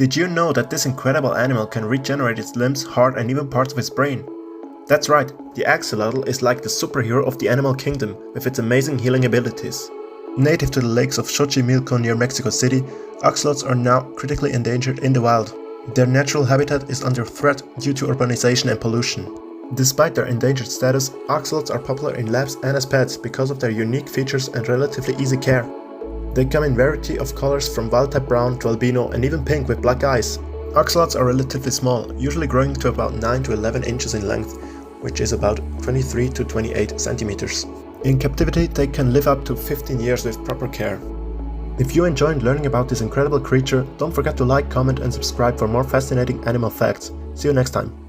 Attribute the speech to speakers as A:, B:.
A: Did you know that this incredible animal can regenerate its limbs, heart and even parts of its brain? That's right, the axolotl is like the superhero of the animal kingdom with its amazing healing abilities. Native to the lakes of Xochimilco near Mexico City, axolotls are now critically endangered in the wild. Their natural habitat is under threat due to urbanization and pollution. Despite their endangered status, axolotls are popular in labs and as pets because of their unique features and relatively easy care. They come in variety of colors from wild-type brown to albino and even pink with black eyes. Axolotls are relatively small, usually growing to about 9 to 11 inches in length, which is about 23 to 28 centimeters. In captivity, they can live up to 15 years with proper care. If you enjoyed learning about this incredible creature, don't forget to like, comment and subscribe for more fascinating animal facts. See you next time.